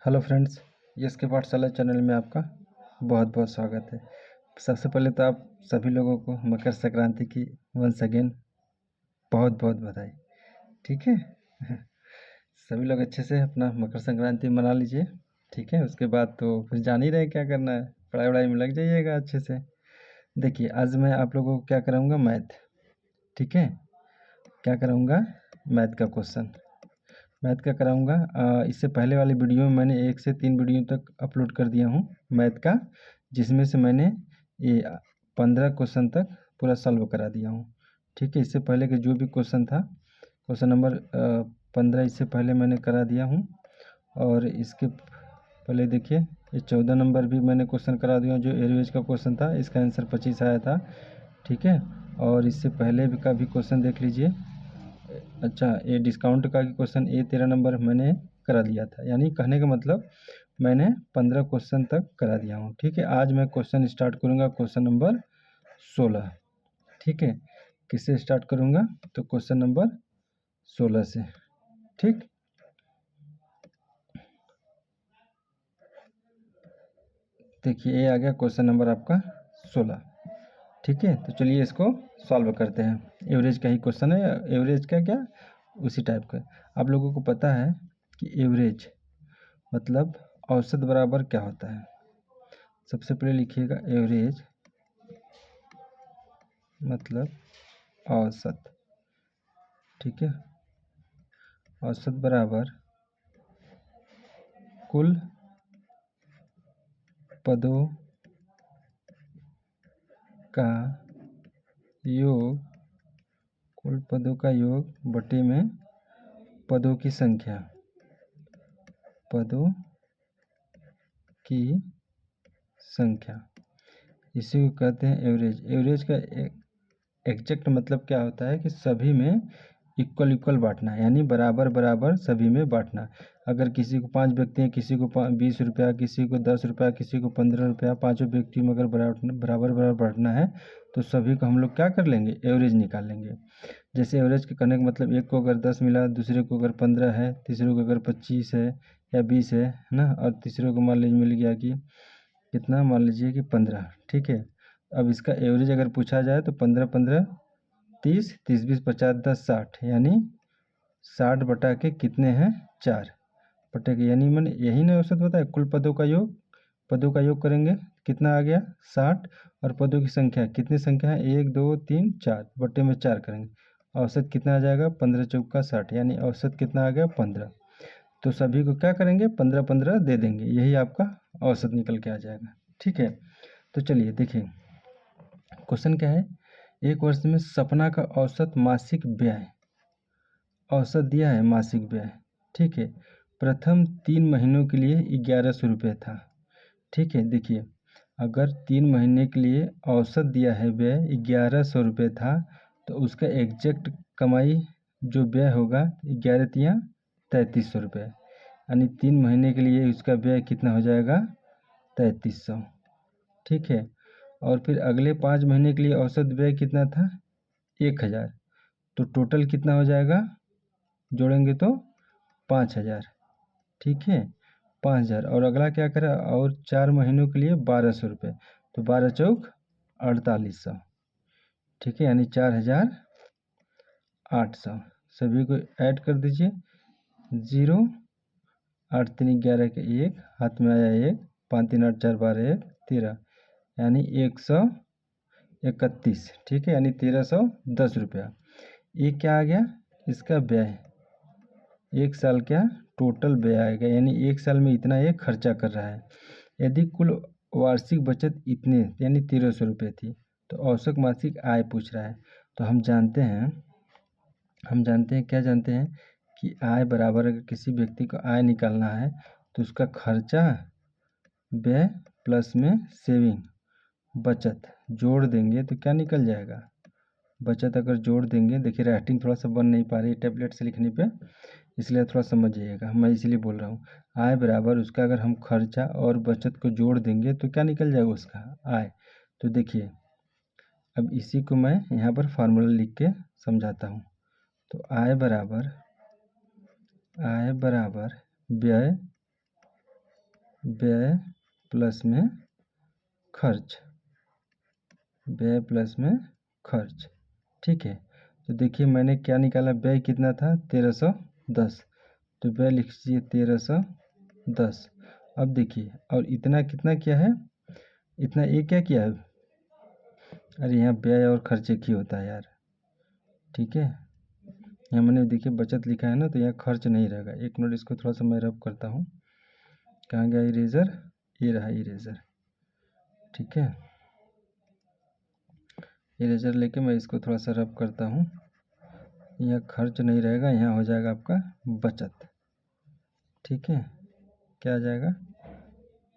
Hello friends, yes के पाठशाला channel में आपका बहुत बहुत स्वागत है। सबसे पहले तो आप सभी लोगों को मकर संक्रांति की वंस अगेन बहुत बहुत बधाई। ठीक है सभी लोग अच्छे से अपना मकर संक्रांति मना लीजिए। ठीक है, उसके बाद तो फिर जान ही रहे क्या करना है, पढ़ाई वढ़ाई में लग जाइएगा अच्छे से। देखिए, आज मैं आप लोगों को क्या कराऊँगा, मैथ। ठीक है, क्या कराऊँगा, मैथ का क्वेश्चन मैथ का कराऊंगा। इससे पहले वाली वीडियो में मैंने 1 से 3 वीडियो तक अपलोड कर दिया हूँ मैथ का, जिसमें से मैंने ये 15 क्वेश्चन तक पूरा सॉल्व करा दिया हूँ। ठीक है, इससे पहले के जो भी क्वेश्चन था, क्वेश्चन नंबर 15 इससे पहले मैंने करा दिया हूँ। और इसके पहले देखिए, ये 14 नंबर भी मैंने क्वेश्चन करा दिया, जो एयरवेज का क्वेश्चन था, इसका आंसर 25 आया था। ठीक है, और इससे पहले भी का भी क्वेश्चन देख लीजिए। अच्छा, ये डिस्काउंट का क्वेश्चन, ये 13 नंबर मैंने करा दिया था। यानी कहने का मतलब मैंने 15 क्वेश्चन तक करा दिया हूँ। ठीक है, आज मैं क्वेश्चन स्टार्ट करूँगा क्वेश्चन नंबर 16। ठीक है, किससे स्टार्ट करूँगा, तो क्वेश्चन नंबर 16 से। ठीक, देखिए ये आ गया क्वेश्चन नंबर आपका 16। ठीक है, तो चलिए इसको सॉल्व करते हैं। एवरेज का ही क्वेश्चन है, एवरेज का क्या, उसी टाइप का। आप लोगों को पता है कि एवरेज मतलब औसत बराबर क्या होता है। सबसे पहले लिखिएगा, एवरेज मतलब औसत। ठीक है, औसत बराबर कुल पदों का योग, कुल पदों का योग बटे में पदों की संख्या, पदों की संख्या, इसी को कहते हैं एवरेज। एवरेज का एग्जैक्ट मतलब क्या होता है कि सभी में इक्वल इक्वल बांटना है, यानी बराबर बराबर सभी में बांटना। अगर किसी को 5 व्यक्ति हैं, किसी को 20 रुपया, किसी को 10 रुपया, किसी को 15 रुपया, पाँचों व्यक्ति में अगर बराबर बराबर बांटना है तो सभी को हम लोग क्या कर लेंगे, एवरेज निकाल लेंगे। जैसे एवरेज के कहने का मतलब, एक को अगर 10 मिला, दूसरे को अगर 15 है, तीसरे को अगर 25 है या 20 है ना, और तीसरे को मान लीजिए मिल गया कि कितना, मान लीजिए कि 15। ठीक है, अब इसका एवरेज अगर पूछा जाए तो 15 15 30, 30 20 50 10 60, यानी 60 बटा के कितने हैं, 4 बटे के, यानी मैंने यही ना औसत होता है। कुल पदों का योग, पदों का योग करेंगे कितना आ गया 60, और पदों की संख्या, कितनी संख्या है, 1 2 3 4 बटे में 4 करेंगे, औसत कितना आ जाएगा, 15 चौका 60, यानी औसत कितना आ गया 15। तो सभी को क्या करेंगे, 15 15 दे देंगे, यही आपका औसत निकल के आ जाएगा। ठीक है, तो चलिए देखिए क्वेश्चन क्या है। एक वर्ष में सपना का औसत मासिक व्यय, औसत दिया है मासिक व्यय। ठीक है, प्रथम 3 महीनों के लिए 1100 रुपये था। ठीक है, देखिए अगर 3 महीने के लिए औसत दिया है व्यय 1100 रुपये था, तो उसका एग्जैक्ट कमाई जो व्यय होगा 11 तियाँ 3300 रुपये, यानी 3 महीने के लिए उसका व्यय कितना हो जाएगा, 3300। ठीक है, और फिर अगले 5 महीने के लिए औसत व्यय कितना था, 1000। तो टोटल कितना हो जाएगा, जोड़ेंगे तो 5000। ठीक है, 5000, और अगला क्या करा, और 4 महीनों के लिए 1200 रुपये, तो 12 चौक 4800। ठीक है, यानी 4800। सभी को ऐड कर दीजिए, 0 8 3 11 के 1 हाथ में आया 1, 5 3 8 4 12 1 13, यानी 131। ठीक है, यानी 1310 रुपया। ये क्या आ गया, इसका व्यय, एक साल क्या टोटल व्यय आएगा, यानी एक साल में इतना ये खर्चा कर रहा है। यदि कुल वार्षिक बचत इतने यानी 1300 रुपये थी, तो औसत मासिक आय पूछ रहा है। तो हम जानते हैं क्या जानते हैं कि आय बराबर, अगर किसी व्यक्ति को आय निकालना है तो उसका खर्चा व्यय प्लस में सेविंग बचत जोड़ देंगे तो क्या निकल जाएगा, बचत अगर जोड़ देंगे। देखिए राइटिंग थोड़ा सा बन नहीं पा रही है टैबलेट से लिखने पे, इसलिए थोड़ा समझिएगा, मैं इसलिए बोल रहा हूँ। आय बराबर उसका अगर हम खर्चा और बचत को जोड़ देंगे तो क्या निकल जाएगा, उसका आय। तो देखिए अब इसी को मैं यहाँ पर फार्मूला लिख के समझाता हूँ। तो आय बराबर व्यय व्यय प्लस में खर्च, व्यय प्लस में खर्च। ठीक है, तो देखिए मैंने क्या निकाला, व्यय कितना था 1310, तो व्यय लिख लीजिए 1310। अब देखिए और इतना कितना क्या है, इतना ये क्या किया है, अरे यहाँ व्यय और खर्च एक ही होता है यार। ठीक है, यहाँ मैंने देखिए बचत लिखा है ना, तो यहाँ खर्च नहीं रहेगा। एक मिनट इसको थोड़ा सा मैं रब करता हूँ। कहाँ गया इरेजर, ये रहा इरेजर। ठीक है, इरेजर लेके मैं इसको थोड़ा सा रब करता हूँ। यहाँ खर्च नहीं रहेगा, यहाँ हो जाएगा आपका बचत। ठीक है, क्या आ जाएगा,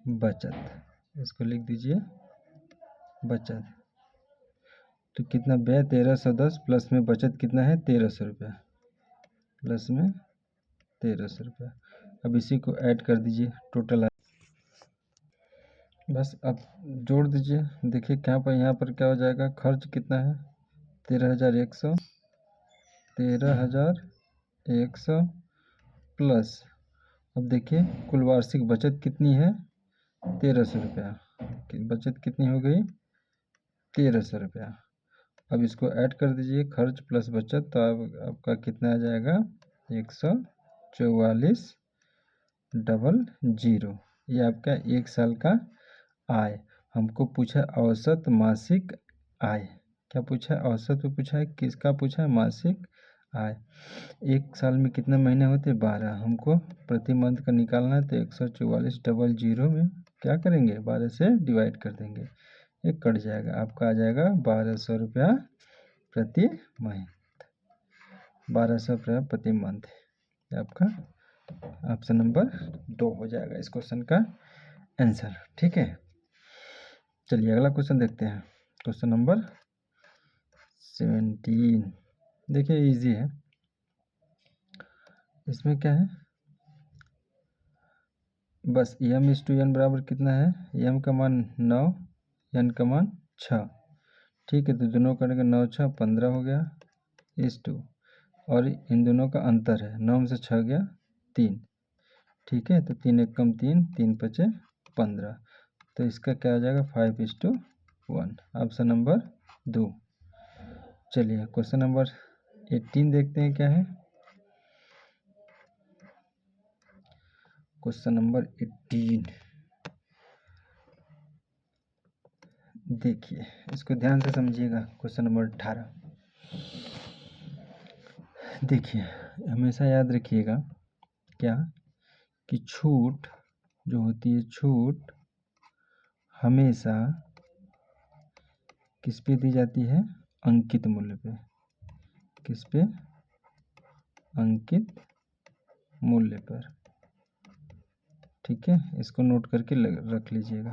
बचत। इसको लिख दीजिए बचत। तो कितना व्यय 1310 प्लस में बचत कितना है 1300 रुपया, प्लस में 1300 रुपया। अब इसी को ऐड कर दीजिए, टोटल बस अब जोड़ दीजिए। देखिए क्या पर यहाँ पर क्या हो जाएगा, खर्च कितना है 13,100, 13,100 प्लस, अब देखिए कुल वार्षिक बचत कितनी है 1300 रुपया। बचत कितनी हो गई 1300 रुपया। अब इसको ऐड कर दीजिए, खर्च प्लस बचत, तो अब आपका कितना आ जाएगा 144,000। ये आपका एक साल का आय। हमको पूछा औसत मासिक आय, क्या पूछा है, औसत में पूछा है, किसका पूछा है, मासिक आय। एक साल में कितने महीने होते 12, हमको प्रति मंथ का निकालना है, तो 144,000 में क्या करेंगे 12 से डिवाइड कर देंगे, ये कट जाएगा, आपका आ जाएगा 1200 रुपया प्रति मंथ, 1200 रुपया प्रति मंथ। आपका ऑप्शन नंबर 2 हो जाएगा इस क्वेश्चन का आंसर। ठीक है, चलिए अगला क्वेश्चन देखते हैं। क्वेश्चन नंबर 17, देखिए इजी है। इसमें क्या है, बस m/n बराबर कितना है, m का मान 9, n का मान 6। ठीक है, तो दोनों करेंगे 9 6 15 हो गया, इस टू, और इन दोनों का अंतर है, 9 में से 6 गया 3। ठीक है, तो 3 1 कम 3, 3 5 15, तो इसका क्या हो जाएगा 5:1, ऑप्शन नंबर 2। चलिए क्वेश्चन नंबर 18 देखते हैं क्या है। क्वेश्चन नंबर 18 देखिए, इसको ध्यान से समझिएगा। क्वेश्चन नंबर 18 देखिए, हमेशा याद रखिएगा क्या, कि छूट जो होती है, छूट हमेशा किस पे दी जाती है, अंकित मूल्य पे। किस पे, अंकित मूल्य पर। ठीक है, इसको नोट करके रख लीजिएगा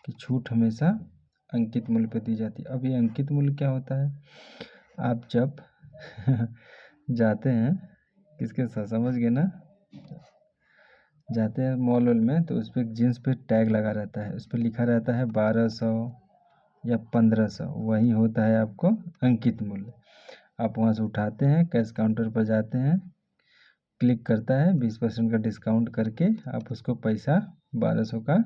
कि छूट हमेशा अंकित मूल्य पे दी जाती है। अब ये अंकित मूल्य क्या होता है, आप जब जाते हैं, किसके साथ, समझ गए ना, जाते हैं मॉल वॉल में, तो उस पर जीन्स पे टैग लगा रहता है, उस पर लिखा रहता है 1200 या 1500, वही होता है आपको अंकित मूल्य। आप वहाँ से उठाते हैं, कैश काउंटर पर जाते हैं, क्लिक करता है, 20% का डिस्काउंट करके आप उसको पैसा 1200 का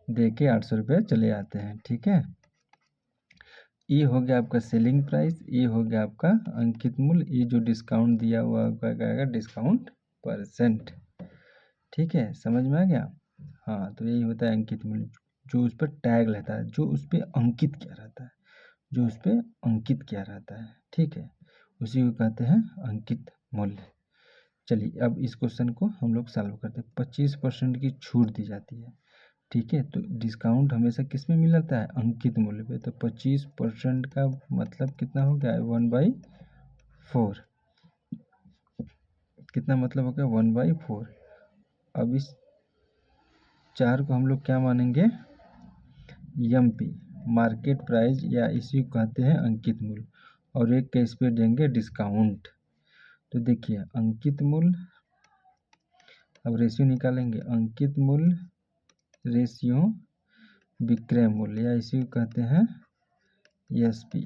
दे के 800 रुपये चले आते हैं। ठीक है, ये हो गया आपका सेलिंग प्राइस, ये हो गया आपका अंकित मूल्य, ये जो डिस्काउंट दिया हुआ आपका क्या आएगा, डिस्काउंट परसेंट। ठीक है, समझ में आ गया। हाँ, तो यही होता है अंकित मूल्य, जो उस पर टैग रहता है, जो उस पर अंकित किया रहता है, जो उस पर अंकित किया रहता है। ठीक है, उसी को कहते हैं अंकित मूल्य। चलिए अब इस क्वेश्चन को हम लोग सॉल्व करते हैं। 25% की छूट दी जाती है। ठीक है, तो डिस्काउंट हमेशा किस में मिलता है, अंकित मूल्य पे। तो 25% का मतलब कितना हो गया 1/4, कितना मतलब हो गया 1/4। अब इस 4 को हम लोग क्या मानेंगे, MP मार्केट प्राइस, या इसी को कहते हैं अंकित मूल्य, और एक के इस पे देंगे डिस्काउंट। तो देखिए अंकित मूल्य, अब रेशियो निकालेंगे, अंकित मूल्य रेशियो विक्रय मूल्य, या इसी को कहते हैं SP।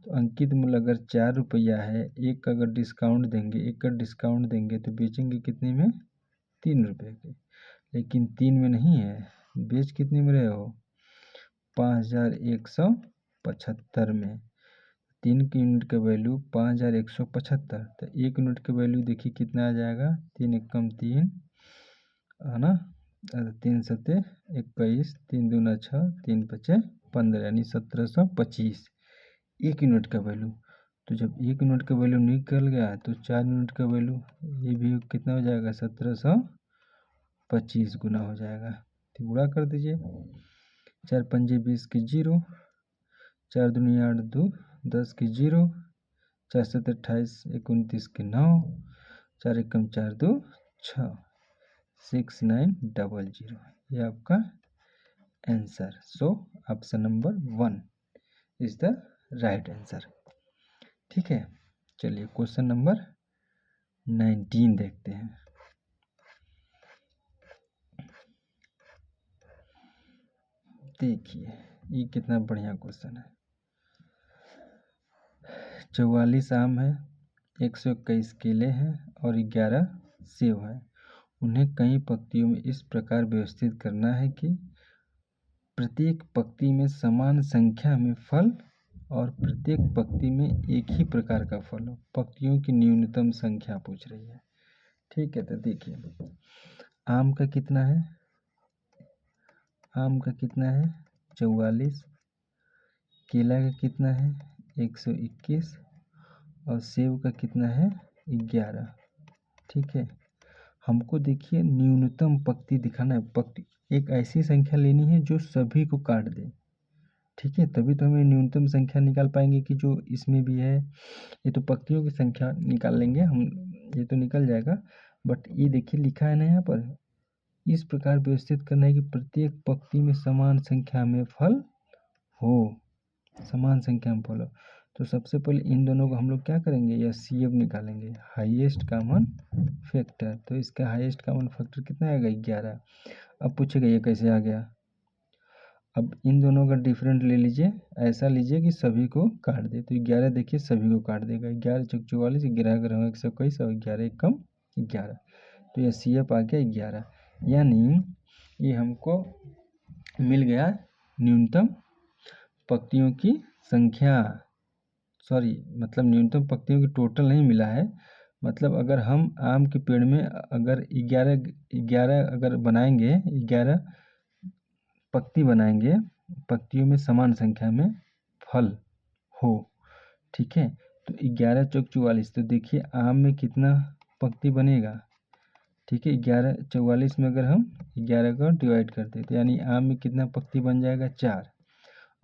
तो अंकित मूल्य अगर 4 रुपया है, एक अगर डिस्काउंट देंगे, एक का डिस्काउंट देंगे, तो बेचेंगे कितने में 3 रुपये के। लेकिन 3 में नहीं है। बेच कितने में रहे हो? 5175 में। 3 की यूनिट का वैल्यू 5175, तो 1 यूनिट का वैल्यू देखिए कितना आ जाएगा? 3 एकम 3 है ना, 3 सत्ते 21, 3 दूना 6, 3 पचे 15, यानी 1725 1 यूनिट का वैल्यू। तो जब 1 यूनिट का वैल्यू निकल गया तो 4 यूनिट का वैल्यू ये भी कितना हो जाएगा? 1725 गुना हो जाएगा। तो गुणा कर दीजिए, 4 पंजे 20 की 0, 4 दूनी 8, 2 10 की 0, 4 7 28, 29 की 9, 4 एकम 4 2 6, 6900। ये आपका answer. So option number 1 is the right answer. ठीक है, चलिए क्वेश्चन नंबर 19 देखते हैं। देखिए ये कितना बढ़िया क्वेश्चन है। 44 आम है, 121 केले हैं और 11 सेब है। उन्हें कई पंक्तियों में इस प्रकार व्यवस्थित करना है कि प्रत्येक पंक्ति में समान संख्या में फल और प्रत्येक पंक्ति में एक ही प्रकार का फल हो। पंक्तियों की न्यूनतम संख्या पूछ रही है। ठीक है, तो देखिए आम का कितना है? आम का कितना है? 44। केला का कितना है? 121। और सेब का कितना है? 11। ठीक है, हमको देखिए न्यूनतम पंक्ति दिखाना है। पंक्ति एक ऐसी संख्या लेनी है जो सभी को काट दे। ठीक है, तभी तो हमें न्यूनतम संख्या निकाल पाएंगे कि जो इसमें भी है। ये तो पंक्तियों की संख्या निकाल लेंगे हम, ये तो निकल जाएगा। बट ये देखिए लिखा है ना यहाँ पर, इस प्रकार व्यवस्थित करना है कि प्रत्येक पंक्ति में समान संख्या में फल हो। समान संख्या में फल हो, तो सबसे पहले इन दोनों को हम लोग क्या करेंगे? या CF निकालेंगे, हाईएस्ट कॉमन फैक्टर। तो इसका हाईएस्ट कॉमन फैक्टर कितना आएगा? 11। अब पूछेगा ये कैसे आ गया? अब इन दोनों का डिफरेंट ले लीजिए, ऐसा लीजिए कि सभी को काट दे। तो 11 देखिए सभी को काट देगा। 11 चौक 44, 11 अगर हम 121 और 11 एक कम 11, तो ये CF आ गया 11। यानी ये हमको मिल गया न्यूनतम पंक्तियों की संख्या। सॉरी, मतलब न्यूनतम पंक्तियों की टोटल नहीं मिला है। मतलब अगर हम आम के पेड़ में अगर 11 अगर बनाएंगे, 11 पंक्ति बनाएंगे, पंक्तियों में समान संख्या में फल हो। ठीक है, तो 11 चौक 44, तो देखिए आम में कितना पंक्ति बनेगा? ठीक है, 11 44 में अगर हम 11 को डिवाइड करते हैं तो यानी आम में कितना पंक्ति बन जाएगा? 4।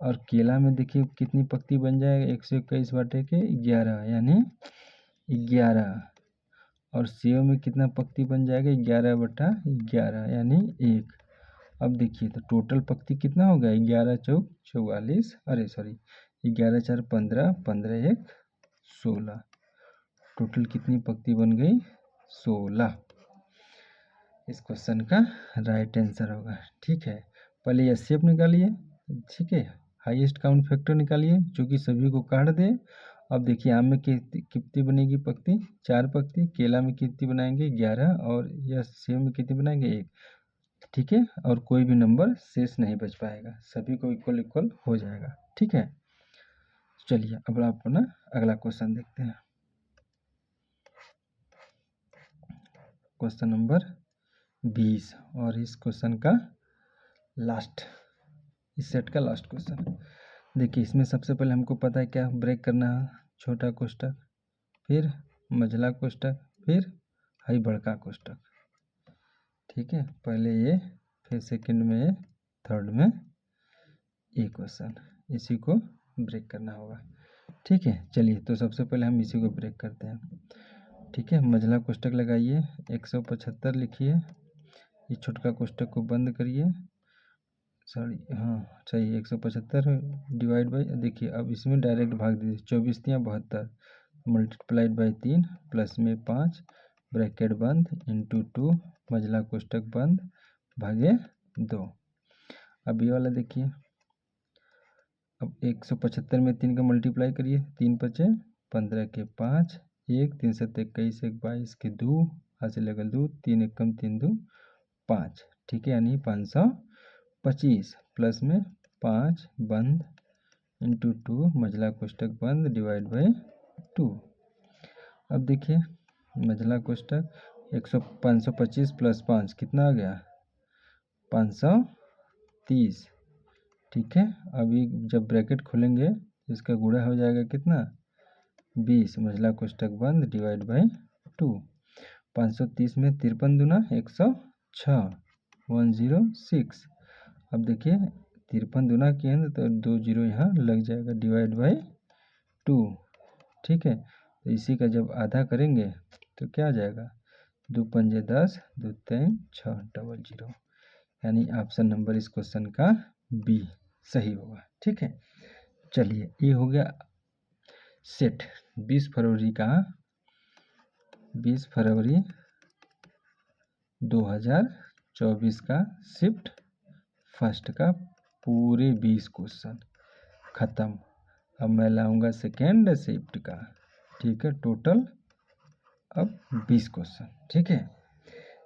और केला में देखिए कितनी पंक्ति बन जाएगा? 121 बटे के 11 यानी 11। और सेब में कितना पंक्ति बन जाएगा? 11 बटा 11 यानी 1। अब देखिए तो टोटल पंक्ति कितना हो गया? 11 चौक 44, अरे सॉरी 11 4 15, 15 1 16। टोटल कितनी पंक्ति बन गई? 16। इस क्वेश्चन का राइट आंसर होगा। ठीक है, पहले एचसीएफ निकालिए। ठीक है, हाईएस्ट काउंट फैक्टर निकालिए जो कि सभी को काट दे। अब देखिए आम में कितनी बनेगी पंक्ति? 4 पंक्ति। केला में कितनी बनाएंगे? 11। और यह सेब में कितनी बनाएंगे? 1। ठीक है, और कोई भी नंबर शेष नहीं बच पाएगा, सभी को इक्वल इक्वल हो जाएगा। ठीक है, चलिए अब अपना अगला क्वेश्चन देखते हैं। क्वेश्चन नंबर 20, और इस क्वेश्चन का लास्ट, इस सेट का लास्ट क्वेश्चन। देखिए इसमें सबसे पहले हमको पता है क्या ब्रेक करना है? छोटा कोष्टक, फिर मझला कोष्टक, फिर हाई बड़का कोष्टक। ठीक है, पहले ये, फिर सेकंड में ये, थर्ड में ये क्वेश्चन, इसी को ब्रेक करना होगा। ठीक है, चलिए तो सबसे पहले हम इसी को ब्रेक करते हैं। ठीक है, मझला कोष्टक लगाइए, 175 लिखिए, ये छोटका कोष्टक को बंद करिए। सॉरी, हाँ चाहिए 175 डिवाइड बाई, देखिए अब इसमें डायरेक्ट भाग दीजिए। 24 तियाँ 72 मल्टीप्लाइड बाई 3 प्लस में 5 ब्रैकेट बंद इंटू 2 मझला कोष्टक बंद भागे 2। अब ये वाला देखिए, अब 175 में 3 का मल्टीप्लाई करिए, 3 पचे 15 के 5, 1 3 7 21 1 22 के 2, हाथ से लगल 2, 3 1 कम 3 2 5। ठीक है, यानी 525 प्लस में 5 बंद इंटू 2 मझला कोष्टक बंद डिवाइड बाई 2। अब देखिए मझला कोष्टक 525 प्लस 5 कितना आ गया 530। ठीक है, अभी जब ब्रैकेट खोलेंगे इसका गुणा हो जाएगा कितना 20 मझला कोष्टक बंद डिवाइड बाई 2। 530 में 53 दूना 106 106। अब देखिए 53 दूना किए हैं तो 2 जीरो यहाँ लग जाएगा डिवाइड बाई 2। ठीक है, तो इसी का जब आधा करेंगे तो क्या आ जाएगा 2 पंजे 10 2 3 6 00, यानी ऑप्शन नंबर इस क्वेश्चन का बी सही होगा। ठीक है, चलिए ये हो गया सेट 20 फरवरी का 20 फरवरी 2024 का शिफ्ट फर्स्ट का पूरे 20 क्वेश्चन ख़त्म। अब मैं लाऊंगा सेकेंड शिफ्ट का। ठीक है, टोटल अब 20 क्वेश्चन। ठीक है,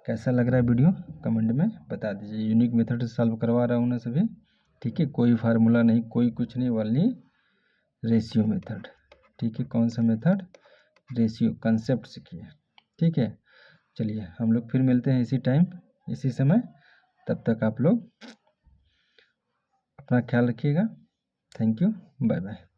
कैसा लग रहा है वीडियो कमेंट में बता दीजिए। यूनिक मेथड से सॉल्व करवा रहा हूँ ना सभी। ठीक है, कोई फार्मूला नहीं, कोई कुछ नहीं, वाली रेशियो मेथड। ठीक है, कौन सा मेथड रेशियो कंसेप्ट सीखिए। ठीक है, चलिए हम लोग फिर मिलते हैं इसी टाइम इसी समय। तब तक आप लोग अपना ख्याल रखिएगा। Thank you, bye bye.